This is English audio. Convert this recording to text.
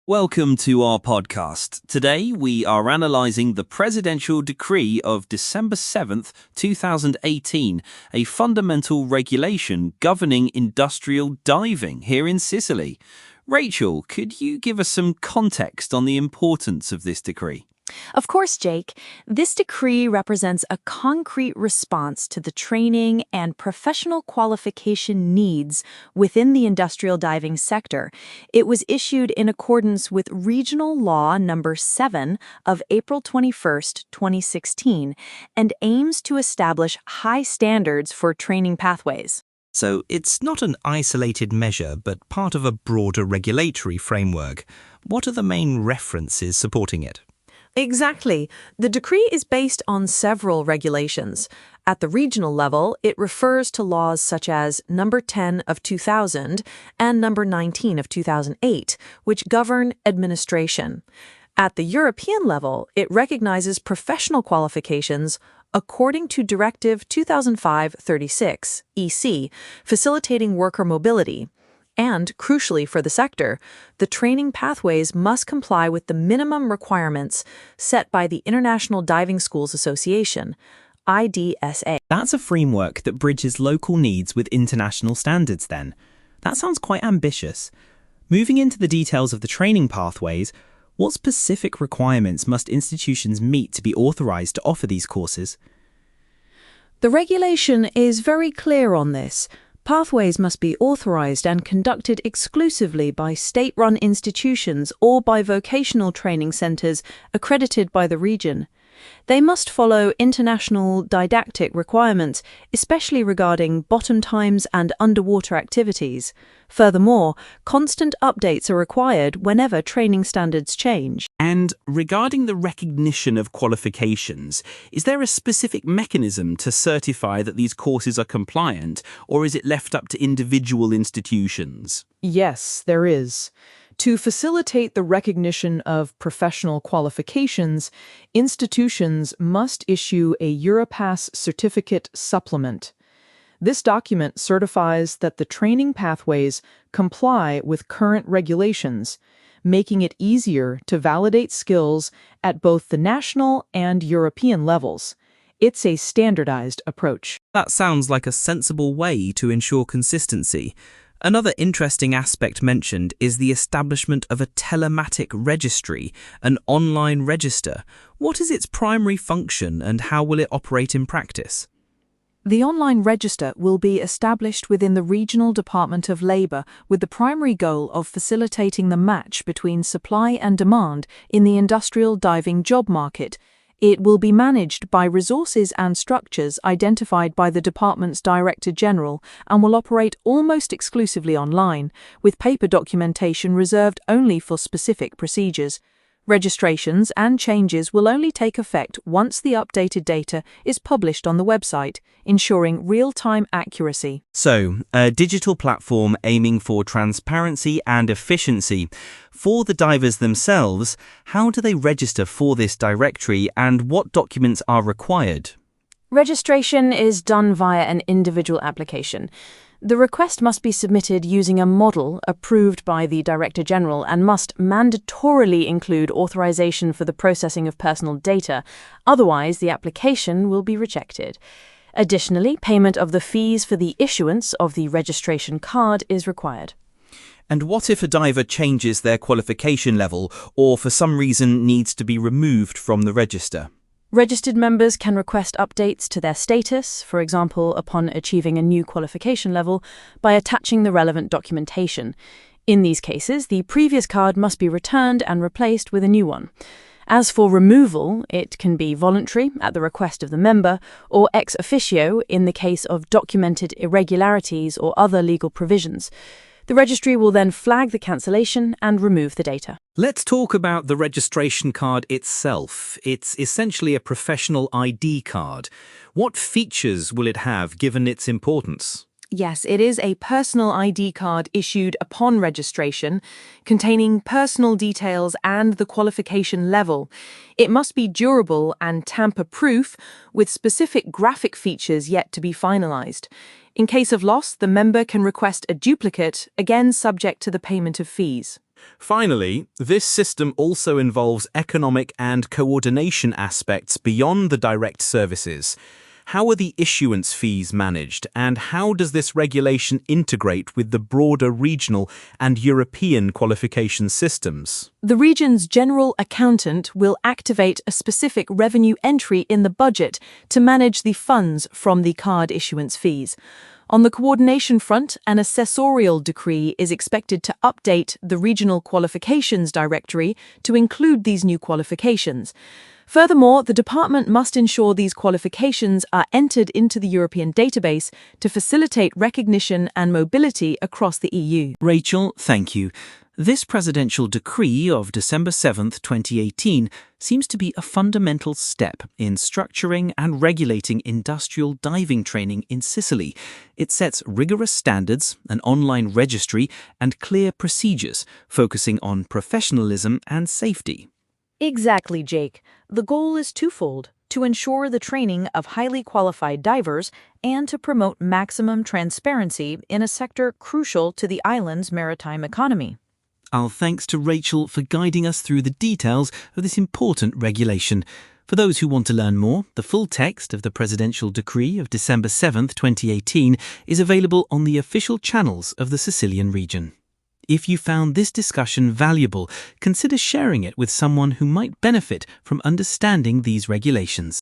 Welcome to our podcast. Today we are analysing the Presidential Decree of December 7th, 2018, a fundamental regulation governing industrial diving here in Sicily. Rachel, could you give us some context on the importance of this decree? Of course, Jake. This decree represents a concrete response to the training and professional qualification needs within the industrial diving sector. It was issued in accordance with Regional Law Number 7 of April 21st, 2016, and aims to establish high standards for training pathways. So it's not an isolated measure, but part of a broader regulatory framework. What are the main references supporting it? Exactly. The decree is based on several regulations. At the regional level, it refers to laws such as Number 10 of 2000 and Number 19 of 2008, which govern administration. At the European level, it recognizes professional qualifications according to Directive 2005/36 (EC), facilitating worker mobility. And, crucially for the sector, the training pathways must comply with the minimum requirements set by the International Diving Schools Association, IDSA. That's a framework that bridges local needs with international standards then. That sounds quite ambitious. Moving into the details of the training pathways, what specific requirements must institutions meet to be authorized to offer these courses? The regulation is very clear on this. Pathways must be authorized and conducted exclusively by state-run institutions or by vocational training centers accredited by the region. They must follow international didactic requirements, especially regarding bottom times and underwater activities. Furthermore, constant updates are required whenever training standards change. And regarding the recognition of qualifications, is there a specific mechanism to certify that these courses are compliant, or is it left up to individual institutions? Yes, there is. To facilitate the recognition of professional qualifications, institutions must issue a Europass certificate supplement. This document certifies that the training pathways comply with current regulations, making it easier to validate skills at both the national and European levels. It's a standardized approach. That sounds like a sensible way to ensure consistency. Another interesting aspect mentioned is the establishment of a telematic registry, an online register. What is its primary function and how will it operate in practice? The online register will be established within the Regional Department of Labour with the primary goal of facilitating the match between supply and demand in the industrial diving job market. It will be managed by resources and structures identified by the department's Director General and will operate almost exclusively online, with paper documentation reserved only for specific procedures. Registrations and changes will only take effect once the updated data is published on the website, ensuring real-time accuracy. So, a digital platform aiming for transparency and efficiency. For the divers themselves, how do they register for this directory and what documents are required? Registration is done via an individual application. The request must be submitted using a model approved by the Director General and must mandatorily include authorization for the processing of personal data. Otherwise, the application will be rejected. Additionally, payment of the fees for the issuance of the registration card is required. And what if a diver changes their qualification level or for some reason needs to be removed from the register? Registered members can request updates to their status, for example, upon achieving a new qualification level, by attaching the relevant documentation. In these cases, the previous card must be returned and replaced with a new one. As for removal, it can be voluntary at the request of the member or ex officio in the case of documented irregularities or other legal provisions. The registry will then flag the cancellation and remove the data. Let's talk about the registration card itself. It's essentially a professional ID card. What features will it have given its importance? Yes, it is a personal ID card issued upon registration, containing personal details and the qualification level. It must be durable and tamper-proof, with specific graphic features yet to be finalized. In case of loss, the member can request a duplicate, again subject to the payment of fees. Finally, this system also involves economic and coordination aspects beyond the direct services. How are the issuance fees managed, and how does this regulation integrate with the broader regional and European qualification systems? The region's general accountant will activate a specific revenue entry in the budget to manage the funds from the card issuance fees. On the coordination front, an assessorial decree is expected to update the regional qualifications directory to include these new qualifications. Furthermore, the department must ensure these qualifications are entered into the European database to facilitate recognition and mobility across the EU. Rachel, thank you. This presidential decree of December 7th, 2018 seems to be a fundamental step in structuring and regulating industrial diving training in Sicily. It sets rigorous standards, an online registry, and clear procedures, focusing on professionalism and safety. Exactly, Jake. The goal is twofold: to ensure the training of highly qualified divers and to promote maximum transparency in a sector crucial to the island's maritime economy. Our thanks to Rachel for guiding us through the details of this important regulation. For those who want to learn more, the full text of the Presidential Decree of December 7th, 2018 is available on the official channels of the Sicilian region. If you found this discussion valuable, consider sharing it with someone who might benefit from understanding these regulations.